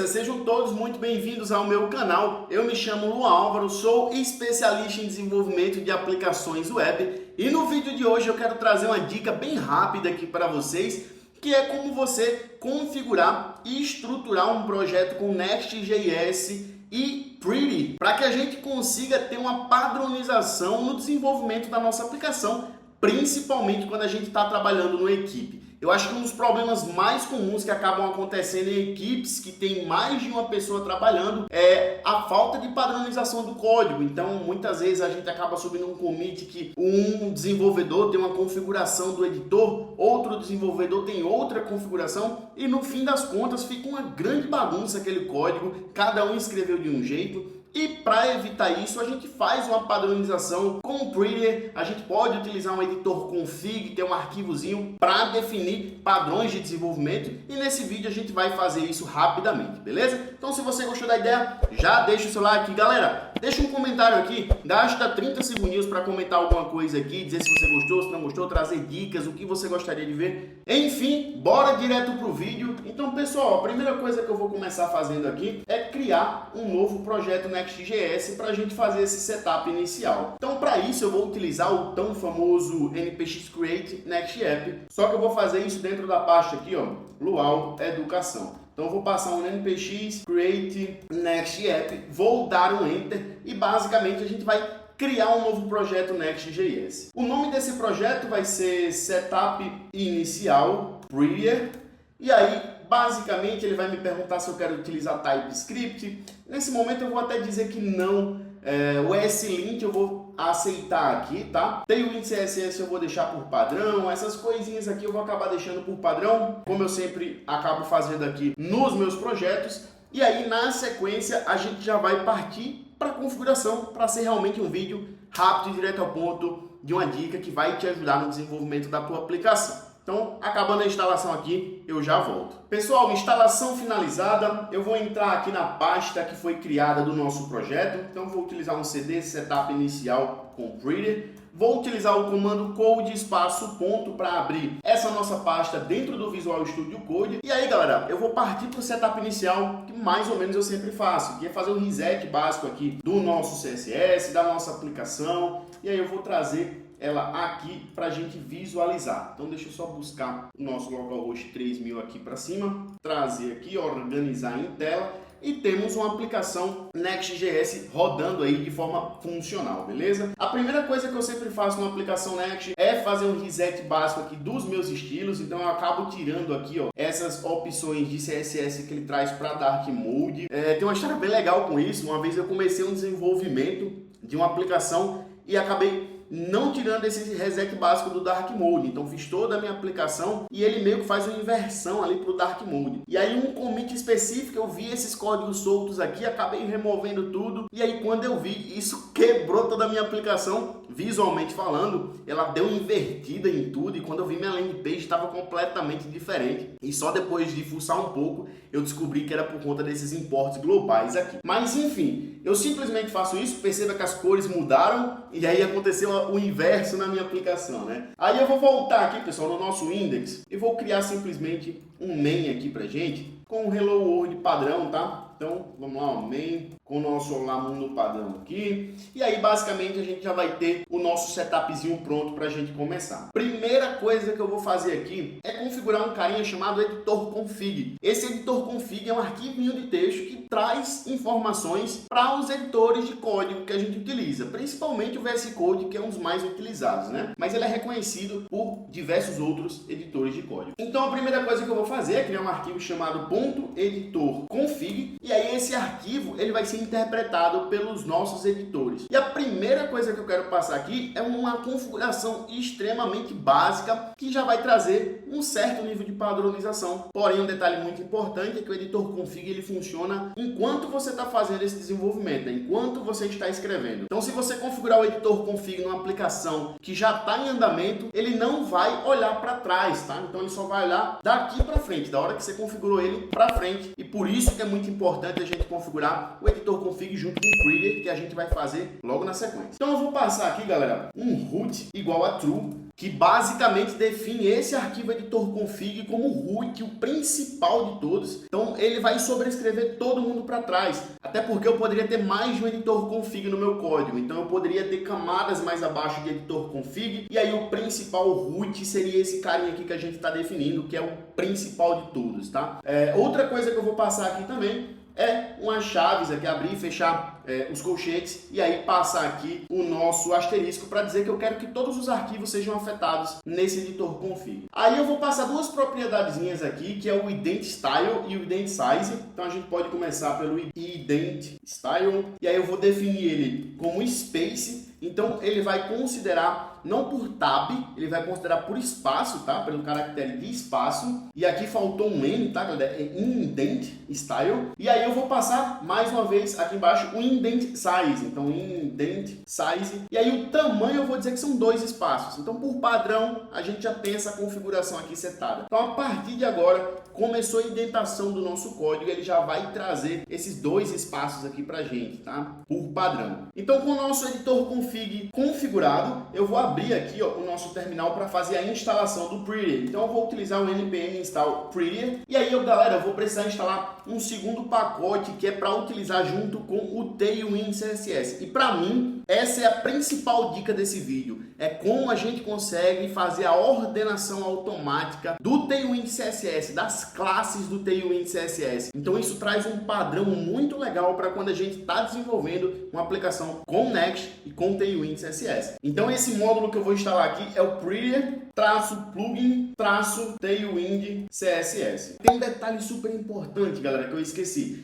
Beleza? Sejam todos muito bem-vindos ao meu canal. Eu me chamo Luan Álvaro, sou especialista em desenvolvimento de aplicações web e no vídeo de hoje eu quero trazer uma dica bem rápida aqui para vocês, que é como você configurar e estruturar um projeto com Next.js e Pretty, para que a gente consiga ter uma padronização no desenvolvimento da nossa aplicação, principalmente quando a gente está trabalhando numa equipe. Eu acho que um dos problemas mais comuns que acabam acontecendo em equipes que tem mais de uma pessoa trabalhando é a falta de padronização do código. Então, muitas vezes a gente acaba subindo um commit que um desenvolvedor tem uma configuração do editor, outro desenvolvedor tem outra configuração e no fim das contas fica uma grande bagunça aquele código, cada um escreveu de um jeito. E para evitar isso, a gente faz uma padronização com o Pretty. A gente pode utilizar um editor config, ter um arquivozinho para definir padrões de desenvolvimento. E nesse vídeo a gente vai fazer isso rapidamente, beleza? Então se você gostou da ideia, já deixa o seu like. Galera, deixa um comentário aqui, gasta 30 segundinhos para comentar alguma coisa aqui, dizer se você gostou, se não gostou, trazer dicas, o que você gostaria de ver. Enfim, bora direto pro vídeo. Então pessoal, a primeira coisa que eu vou começar fazendo aqui é criar um novo projeto Next.js para a gente fazer esse setup inicial. Então para isso eu vou utilizar o tão famoso npx create next app, só que eu vou fazer isso dentro da pasta aqui, ó, Luau Educação. Então eu vou passar um npx create next app, vou dar um enter e basicamente a gente vai criar um novo projeto Next.js. O nome desse projeto vai ser setup inicial Pretty, e aí basicamente ele vai me perguntar se eu quero utilizar TypeScript. Nesse momento eu vou até dizer que não. O ESLint eu vou aceitar aqui, tá? Tailwind CSS eu vou deixar por padrão. Essas coisinhas aqui eu vou acabar deixando por padrão, como eu sempre acabo fazendo aqui nos meus projetos. E aí na sequência a gente já vai partir para a configuração, para ser realmente um vídeo rápido e direto ao ponto de uma dica que vai te ajudar no desenvolvimento da tua aplicação. Então, acabando a instalação aqui, eu já volto. Pessoal, instalação finalizada, eu vou entrar aqui na pasta que foi criada do nosso projeto. Então, vou utilizar um cd setup inicial com Pretty. Vou utilizar o comando code espaço ponto para abrir essa nossa pasta dentro do Visual Studio Code. E aí, galera, eu vou partir para o setup inicial, que mais ou menos eu sempre faço, que é fazer um reset básico aqui do nosso CSS, da nossa aplicação. E aí eu vou trazer ela aqui para a gente visualizar. Então deixa eu só buscar o nosso localhost 3000 aqui para cima, trazer aqui, organizar em tela e temos uma aplicação Next.js rodando aí de forma funcional, beleza? A primeira coisa que eu sempre faço numa aplicação Next é fazer um reset básico aqui dos meus estilos, então eu acabo tirando aqui, ó, essas opções de CSS que ele traz para Dark Mode. Tem uma história bem legal com isso. Uma vez eu comecei um desenvolvimento de uma aplicação e acabei não tirando esse reset básico do Dark Mode. Então fiz toda a minha aplicação e ele meio que faz uma inversão ali para o Dark Mode. E aí um commit específico, eu vi esses códigos soltos aqui, acabei removendo tudo. E aí quando eu vi, isso quebrou toda a minha aplicação, visualmente falando. Ela deu invertida em tudo e quando eu vi minha landing page estava completamente diferente. E só depois de fuçar um pouco, eu descobri que era por conta desses imports globais aqui. Mas enfim, eu simplesmente faço isso, perceba que as cores mudaram e aí aconteceu o inverso na minha aplicação, né? Aí eu vou voltar aqui, pessoal, no nosso index e vou criar simplesmente um main aqui pra gente com um Hello World padrão, tá? Então, vamos lá, o main com o nosso Olá Mundo padrão aqui. E aí, basicamente, a gente já vai ter o nosso setupzinho pronto para a gente começar. Primeira coisa que eu vou fazer aqui é configurar um carinha chamado editor config. Esse editor config é um arquivinho de texto que traz informações para os editores de código que a gente utiliza, principalmente o VS Code, que é um dos mais utilizados, né? Mas ele é reconhecido por diversos outros editores de código. Então, a primeira coisa que eu vou fazer é criar um arquivo chamado .editor config. E aí esse arquivo ele vai ser interpretado pelos nossos editores. E a primeira coisa que eu quero passar aqui é uma configuração extremamente básica que já vai trazer um certo nível de padronização. Porém, um detalhe muito importante é que o editor config ele funciona enquanto você está fazendo esse desenvolvimento, né? Enquanto você está escrevendo. Então, se você configurar o editor config numa aplicação que já está em andamento, ele não vai olhar para trás, tá? Então, ele só vai olhar daqui para frente, da hora que você configurou ele para frente. E por isso que é muito importante a gente configurar o editor config junto com o Pretty, que a gente vai fazer logo na sequência. Então eu vou passar aqui, galera, um root igual a true que basicamente define esse arquivo editor config como root, o principal de todos. Então ele vai sobrescrever todo mundo para trás, até porque eu poderia ter mais de um editor config no meu código, então eu poderia ter camadas mais abaixo de editor config, e aí o principal root seria esse carinha aqui que a gente está definindo, que é o principal de todos, tá? Outra coisa que eu vou passar aqui também é umas chaves aqui, abrir e fechar os colchetes, e aí passar aqui o nosso asterisco para dizer que eu quero que todos os arquivos sejam afetados nesse editor config. Aí eu vou passar duas propriedadezinhas aqui, que é o ident style e o ident size. Então a gente pode começar pelo ident style, e aí eu vou definir ele como space. Então ele vai considerar não por tab, ele vai considerar por espaço, tá? Pelo caractere de espaço. E aqui faltou um N, tá, galera? É indent style. E aí eu vou passar mais uma vez aqui embaixo o indent size. Então indent size. E aí o tamanho eu vou dizer que são 2 espaços. Então por padrão a gente já tem essa configuração aqui setada. Então a partir de agora começou a indentação do nosso código, ele já vai trazer esses 2 espaços aqui pra gente, tá? Por padrão. Então com o nosso editor config configurado, eu vou abrir aqui, ó, o nosso terminal para fazer a instalação do Prettier. Então eu vou utilizar o npm install Prettier, e aí galera, eu vou precisar instalar um segundo pacote que é para utilizar junto com o Tailwind CSS. E para mim, essa é a principal dica desse vídeo, é como a gente consegue fazer a ordenação automática do Tailwind CSS, das classes do Tailwind CSS. Então isso traz um padrão muito legal para quando a gente está desenvolvendo uma aplicação com Next e com Tailwind CSS. Então esse módulo que eu vou instalar aqui é o Prettier-plugin-Tailwind CSS. Tem um detalhe super importante, galera, que eu esqueci.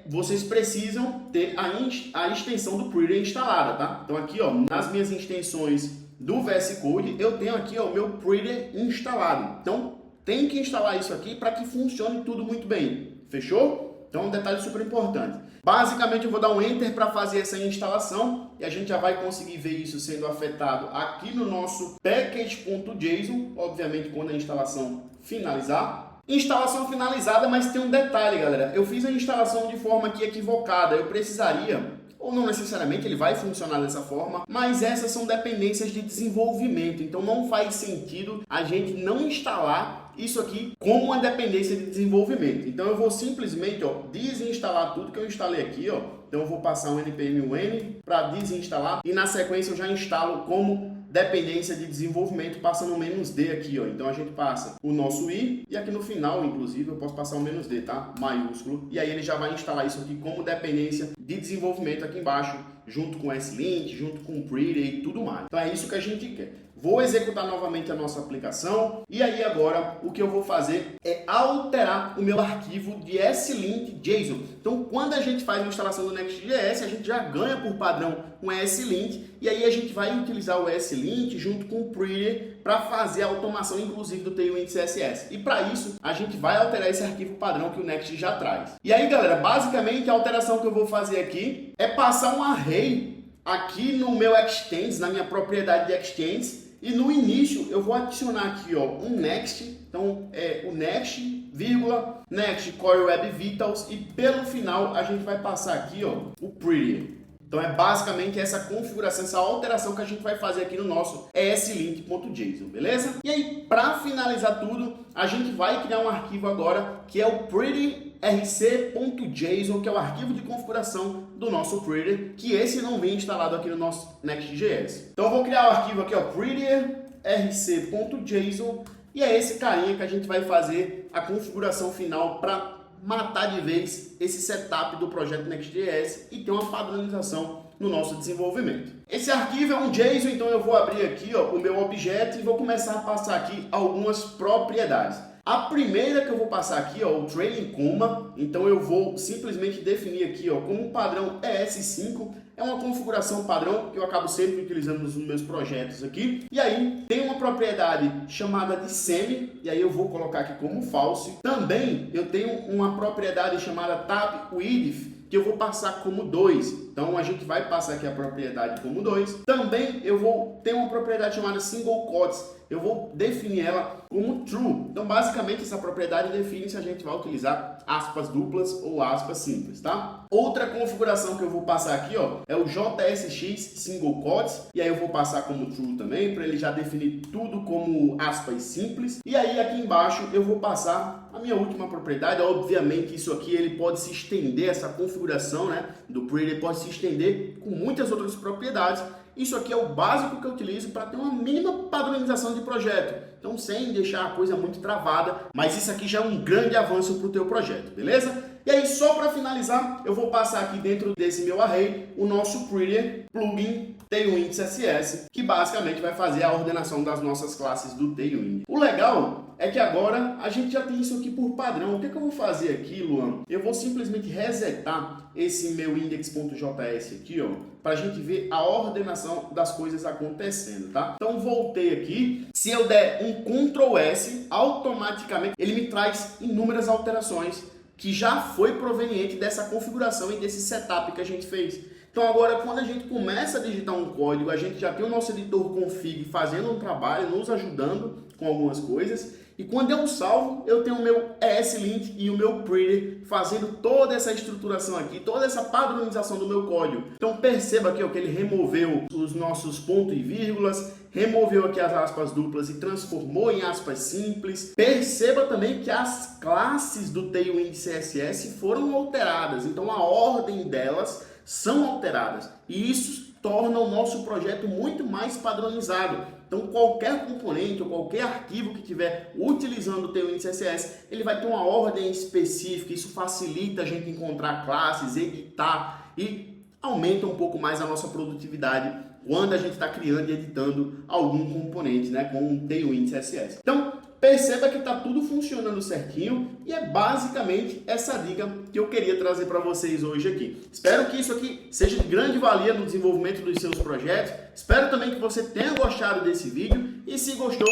Vocês precisam ter a extensão do Prettier instalada, tá? Então aqui, ó, nas minhas extensões do VS Code, eu tenho aqui, ó, o meu Prettier instalado. Então tem que instalar isso aqui para que funcione tudo muito bem. Fechou? Então um detalhe super importante. Basicamente eu vou dar um Enter para fazer essa instalação e a gente já vai conseguir ver isso sendo afetado aqui no nosso package.json, obviamente quando a instalação finalizar. Instalação finalizada, mas tem um detalhe, galera. Eu fiz a instalação de forma aqui equivocada. Eu precisaria, ou não necessariamente ele vai funcionar dessa forma, mas essas são dependências de desenvolvimento. Então não faz sentido a gente não instalar isso aqui como uma dependência de desenvolvimento. Então eu vou simplesmente, ó, desinstalar tudo que eu instalei aqui, ó. Então eu vou passar um npm un para desinstalar e na sequência eu já instalo como dependência de desenvolvimento, passando o "-d" aqui, ó. Então a gente passa o nosso "i" e aqui no final, inclusive, eu posso passar o "-d", tá? Maiúsculo. E aí ele já vai instalar isso aqui como dependência de desenvolvimento aqui embaixo, junto com o S-Lint, junto com o Prettier e tudo mais. Então é isso que a gente quer. Vou executar novamente a nossa aplicação e aí agora o que eu vou fazer é alterar o meu arquivo de S-Lint JSON. Então quando a gente faz a instalação do Next.js, a gente já ganha por padrão um S-Lint e aí a gente vai utilizar o S-Lint junto com o Prettier para fazer a automação inclusive do Tailwind CSS. E para isso a gente vai alterar esse arquivo padrão que o Next já traz. E aí galera, basicamente a alteração que eu vou fazer aqui é passar um array aqui no meu extends, na minha propriedade de extends. E no início eu vou adicionar aqui, ó, um next, então é o next, vírgula, next core web vitals e pelo final a gente vai passar aqui, ó, o Prettier. Então é basicamente essa configuração, essa alteração que a gente vai fazer aqui no nosso slint.json, beleza? E aí, para finalizar tudo, a gente vai criar um arquivo agora que é o prettier-rc.json, que é o arquivo de configuração do nosso Prettier, que esse não vem instalado aqui no nosso Next.js. Então eu vou criar o arquivo aqui, ó, prettier-rc.json, e é esse carinha que a gente vai fazer a configuração final para matar de vez esse setup do projeto Next.js e ter uma padronização no nosso desenvolvimento. Esse arquivo é um JSON, então eu vou abrir aqui, ó, o meu objeto e vou começar a passar aqui algumas propriedades. A primeira que eu vou passar aqui, ó, o trailing comma, então eu vou simplesmente definir aqui, ó, como padrão ES5, é uma configuração padrão que eu acabo sempre utilizando nos meus projetos aqui. E aí tem uma propriedade chamada de semi, e aí eu vou colocar aqui como false. Também eu tenho uma propriedade chamada tab width, que eu vou passar como 2. Então a gente vai passar aqui a propriedade como 2. Também eu vou ter uma propriedade chamada single quotes, eu vou definir ela como true. Então, basicamente, essa propriedade define se a gente vai utilizar aspas duplas ou aspas simples, tá? Outra configuração que eu vou passar aqui, ó, é o JSX single quotes, e aí eu vou passar como true também, para ele já definir tudo como aspas simples. E aí aqui embaixo eu vou passar a minha última propriedade. Obviamente isso aqui ele pode se estender, essa configuração, né, do pretty pode se estender com muitas outras propriedades. Isso aqui é o básico que eu utilizo para ter uma mínima padronização de projeto. Então, sem deixar a coisa muito travada, mas isso aqui já é um grande avanço para o teu projeto, beleza? E aí, só para finalizar, eu vou passar aqui dentro desse meu array o nosso Prettier plugin Tailwind CSS, que basicamente vai fazer a ordenação das nossas classes do Tailwind. O legal é que agora a gente já tem isso aqui por padrão. O que eu vou fazer aqui, Luan? Eu vou simplesmente resetar esse meu index.js aqui, ó, para a gente ver a ordenação das coisas acontecendo, tá? Então, voltei aqui. Se eu der um Ctrl S, automaticamente ele me traz inúmeras alterações que já foi proveniente dessa configuração e desse setup que a gente fez. Então agora, quando a gente começa a digitar um código, a gente já tem o nosso editor config fazendo um trabalho, nos ajudando com algumas coisas. E quando eu salvo, eu tenho o meu ESLint e o meu Pretty fazendo toda essa estruturação aqui, toda essa padronização do meu código. Então perceba aqui ó, que ele removeu os nossos pontos e vírgulas, removeu aqui as aspas duplas e transformou em aspas simples. Perceba também que as classes do Tailwind CSS foram alteradas, então a ordem delas são alteradas. E isso torna o nosso projeto muito mais padronizado. Então qualquer componente ou qualquer arquivo que estiver utilizando o Tailwind CSS, ele vai ter uma ordem específica. Isso facilita a gente encontrar classes, editar e aumenta um pouco mais a nossa produtividade quando a gente está criando e editando algum componente, né, com o Tailwind CSS. Então perceba que está tudo funcionando certinho e é basicamente essa dica que eu queria trazer para vocês hoje aqui. Espero que isso aqui seja de grande valia no desenvolvimento dos seus projetos. Espero também que você tenha gostado desse vídeo e se gostou,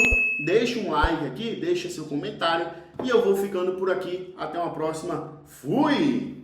deixa um like aqui, deixa seu comentário e eu vou ficando por aqui. Até uma próxima. Fui!